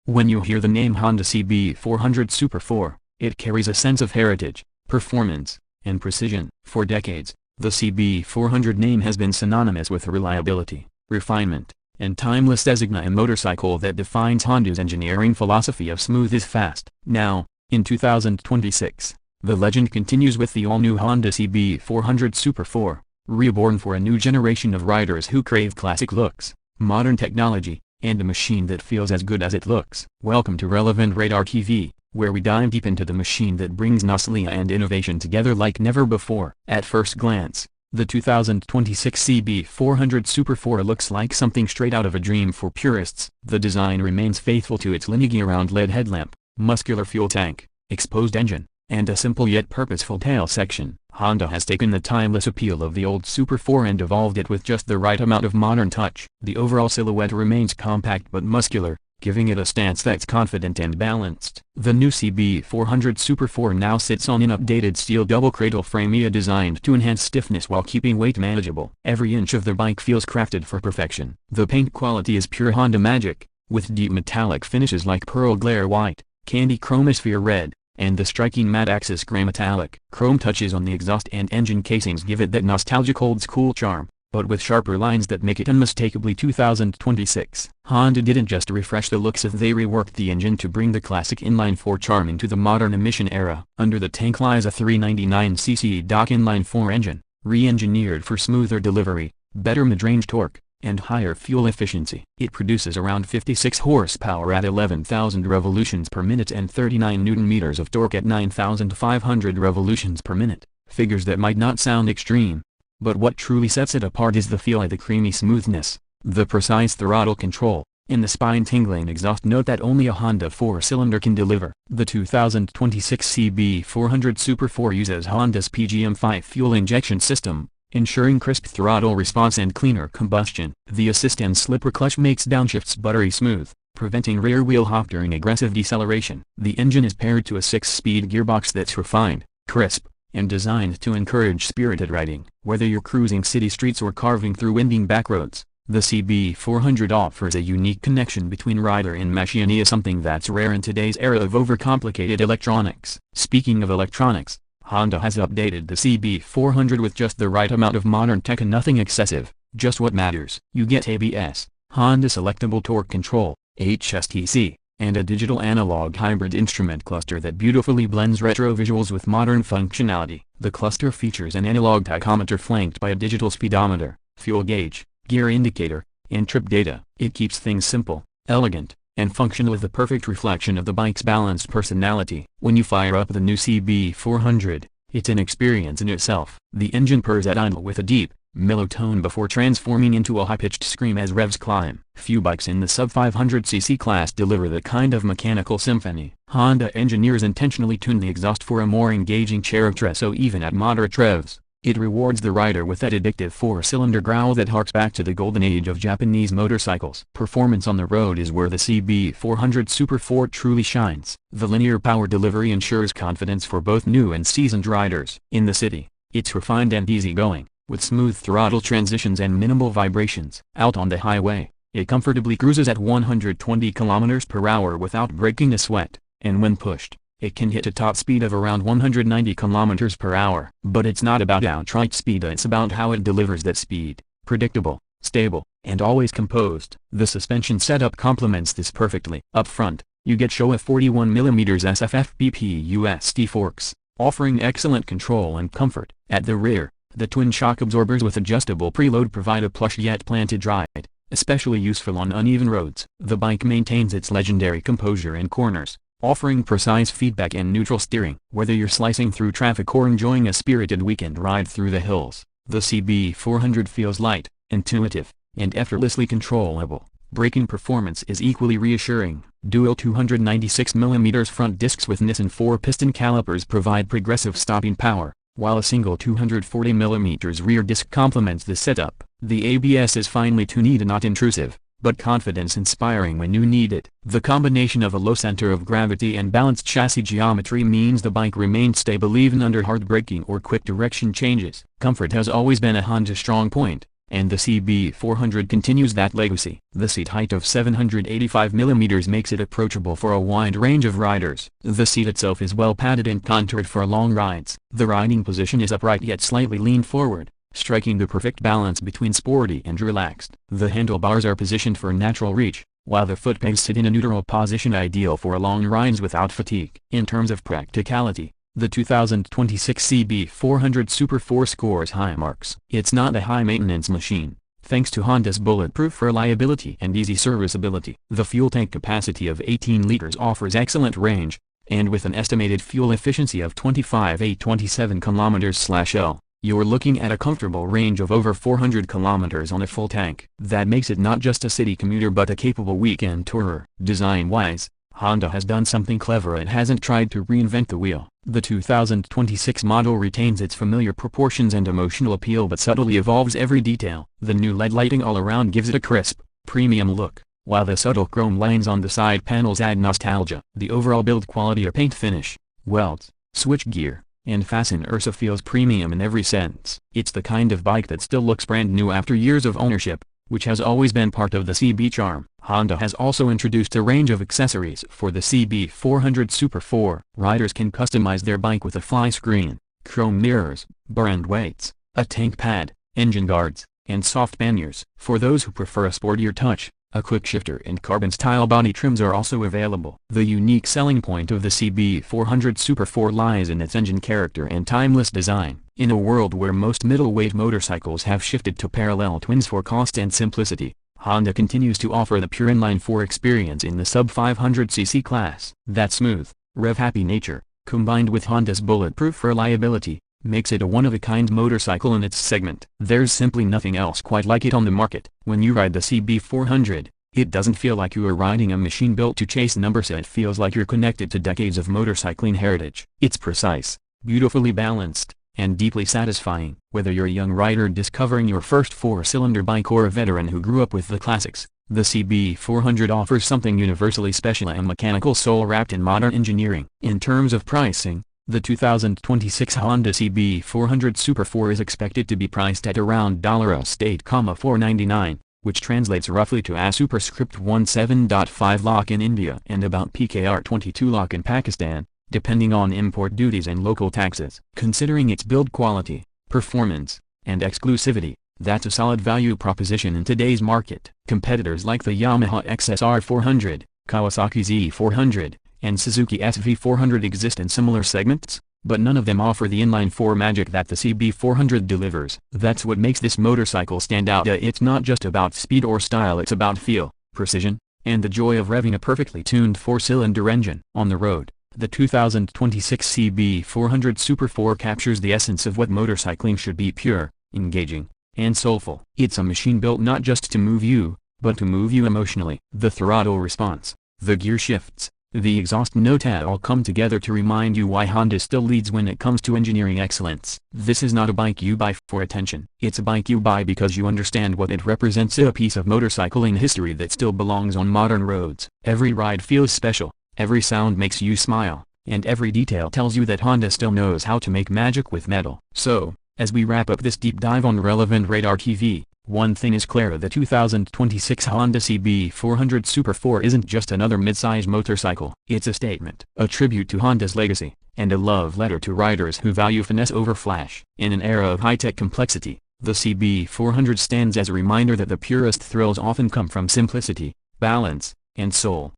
When you hear the name Honda CB400 Super Four, it carries a sense of heritage, performance, and precision. For decades, the CB400 name has been synonymous with reliability, refinement, and timeless designating a motorcycle that defines Honda's engineering philosophy of smooth is fast. Now, in 2026, the legend continues with the all-new Honda CB400 Super Four, reborn for a new generation of riders who crave classic looks, modern technology, and a machine that feels as good as it looks. Welcome to Rev Radar TV, where we dive deep into the machine that brings nostalgia and innovation together like never before. At first glance, the 2026 CB400 Super Four looks like something straight out of a dream for purists. The design remains faithful to its lineage-round LED headlamp, muscular fuel tank, exposed engine, and a simple yet purposeful tail section. Honda has taken the timeless appeal of the old Super Four and evolved it with just the right amount of modern touch. The overall silhouette remains compact but muscular, giving it a stance that's confident and balanced. The new CB400 Super Four now sits on an updated steel double cradle frame designed to enhance stiffness while keeping weight manageable. Every inch of the bike feels crafted for perfection. The paint quality is pure Honda magic, with deep metallic finishes like pearl glare white, candy chromosphere red, and the striking matte axis gray metallic. Chrome touches on the exhaust and engine casings give it that nostalgic old-school charm, but with sharper lines that make it unmistakably 2026. Honda didn't just refresh the looks, they reworked the engine to bring the classic inline-four charm into the modern emission era. Under the tank lies a 399cc DOHC inline-four engine, re-engineered for smoother delivery, better mid-range torque, and higher fuel efficiency. It produces around 56 horsepower at 11,000 revolutions per minute and 39 Nm of torque at 9,500 revolutions per minute, figures that might not sound extreme. But what truly sets it apart is the feel, the creamy smoothness, the precise throttle control, and the spine-tingling exhaust note that only a Honda 4-cylinder can deliver. The 2026 CB400 Super Four uses Honda's PGM5 fuel injection system, ensuring crisp throttle response and cleaner combustion. The assist and slipper clutch makes downshifts buttery smooth, preventing rear-wheel hop during aggressive deceleration. The engine is paired to a 6-speed gearbox that's refined, crisp, and designed to encourage spirited riding. Whether you're cruising city streets or carving through winding backroads, the CB400 offers a unique connection between rider and machine, something that's rare in today's era of overcomplicated electronics. Speaking of electronics, Honda has updated the CB400 with just the right amount of modern tech and nothing excessive, just what matters. You get ABS, Honda Selectable Torque Control, HSTC, and a digital analog hybrid instrument cluster that beautifully blends retro visuals with modern functionality. The cluster features an analog tachometer flanked by a digital speedometer, fuel gauge, gear indicator, and trip data. It keeps things simple, elegant, and functional with the perfect reflection of the bike's balanced personality. When you fire up the new CB400, it's an experience in itself. The engine purrs at idle with a deep, mellow tone before transforming into a high-pitched scream as revs climb. Few bikes in the sub-500cc class deliver that kind of mechanical symphony. Honda engineers intentionally tuned the exhaust for a more engaging character, so even at moderate revs, it rewards the rider with that addictive 4-cylinder growl that harks back to the golden age of Japanese motorcycles. Performance on the road is where the CB400 Super Four truly shines. The linear power delivery ensures confidence for both new and seasoned riders. In the city, it's refined and easygoing, with smooth throttle transitions and minimal vibrations. Out on the highway, it comfortably cruises at 120 km/h without breaking a sweat, and when pushed, it can hit a top speed of around 190 km/h. But it's not about outright speed, it's about how it delivers that speed. Predictable, stable, and always composed. The suspension setup complements this perfectly. Up front, you get Showa 41mm SFFBP USD forks, offering excellent control and comfort. At the rear, the twin shock absorbers with adjustable preload provide a plush yet planted ride, especially useful on uneven roads. The bike maintains its legendary composure in corners, offering precise feedback and neutral steering. Whether you're slicing through traffic or enjoying a spirited weekend ride through the hills, the CB400 feels light, intuitive, and effortlessly controllable. Braking performance is equally reassuring. Dual 296mm front discs with Nissan 4-piston calipers provide progressive stopping power, while a single 240mm rear disc complements the setup. The ABS is finely tuned and not intrusive, but confidence-inspiring when you need it. The combination of a low center of gravity and balanced chassis geometry means the bike remains stable even under hard braking or quick direction changes. Comfort has always been a Honda strong point, and the CB400 continues that legacy. The seat height of 785 mm makes it approachable for a wide range of riders. The seat itself is well padded and contoured for long rides. The riding position is upright yet slightly leaned forward, striking the perfect balance between sporty and relaxed. The handlebars are positioned for natural reach, while the foot pegs sit in a neutral position, ideal for long rides without fatigue. In terms of practicality, the 2026 CB400 Super Four scores high marks. It's not a high-maintenance machine, thanks to Honda's bulletproof reliability and easy serviceability. The fuel tank capacity of 18 liters offers excellent range, and with an estimated fuel efficiency of 25.827 km/L, you're looking at a comfortable range of over 400 kilometers on a full tank. That makes it not just a city commuter but a capable weekend tourer. Design-wise, Honda has done something clever. It hasn't tried to reinvent the wheel. The 2026 model retains its familiar proportions and emotional appeal but subtly evolves every detail. The new LED lighting all around gives it a crisp, premium look, while the subtle chrome lines on the side panels add nostalgia. The overall build quality or paint finish, welds, switchgear, and fasteners feels premium in every sense. It's the kind of bike that still looks brand new after years of ownership, which has always been part of the CB charm. Honda has also introduced a range of accessories for the CB400 Super Four. Riders can customize their bike with a fly screen, chrome mirrors, brand weights, a tank pad, engine guards, and soft panniers. For those who prefer a sportier touch, a quick shifter and carbon-style body trims are also available. The unique selling point of the CB400 Super Four lies in its engine character and timeless design. In a world where most middleweight motorcycles have shifted to parallel twins for cost and simplicity, Honda continues to offer the pure inline-four experience in the sub-500cc class. That smooth, rev-happy nature, combined with Honda's bulletproof reliability, makes it a one-of-a-kind motorcycle in its segment. There's simply nothing else quite like it on the market. When you ride the CB400, it doesn't feel like you are riding a machine built to chase numbers. It feels like you're connected to decades of motorcycling heritage. It's precise, beautifully balanced, and deeply satisfying. Whether you're a young rider discovering your first four-cylinder bike or a veteran who grew up with the classics, the CB400 offers something universally special: a mechanical soul wrapped in modern engineering. In terms of pricing, the 2026 Honda CB400 Super Four is expected to be priced at around $8,499, which translates roughly to a superscript 17.5 lakh in India and about PKR 22 lakh in Pakistan, depending on import duties and local taxes. Considering its build quality, performance, and exclusivity, that's a solid value proposition in today's market. Competitors like the Yamaha XSR 400, Kawasaki Z400, and Suzuki SV400 exist in similar segments, but none of them offer the inline-four magic that the CB400 delivers. That's what makes this motorcycle stand out. It's not just about speed or style, it's about feel, precision, and the joy of revving a perfectly tuned four-cylinder engine. On the road, the 2026 CB400 Super Four captures the essence of what motorcycling should be: pure, engaging, and soulful. It's a machine built not just to move you, but to move you emotionally. The throttle response, the gear shifts, the exhaust note all come together to remind you why Honda still leads when it comes to engineering excellence. This is not a bike you buy for attention. It's a bike you buy because you understand what it represents: a piece of motorcycling history that still belongs on modern roads. Every ride feels special, every sound makes you smile, and every detail tells you that Honda still knows how to make magic with metal. So, as we wrap up this deep dive on Rev Radar TV, one thing is clear: the 2026 Honda CB400 Super Four isn't just another mid-size motorcycle. It's a statement, a tribute to Honda's legacy, and a love letter to riders who value finesse over flash. In an era of high-tech complexity, the CB400 stands as a reminder that the purest thrills often come from simplicity, balance, and soul.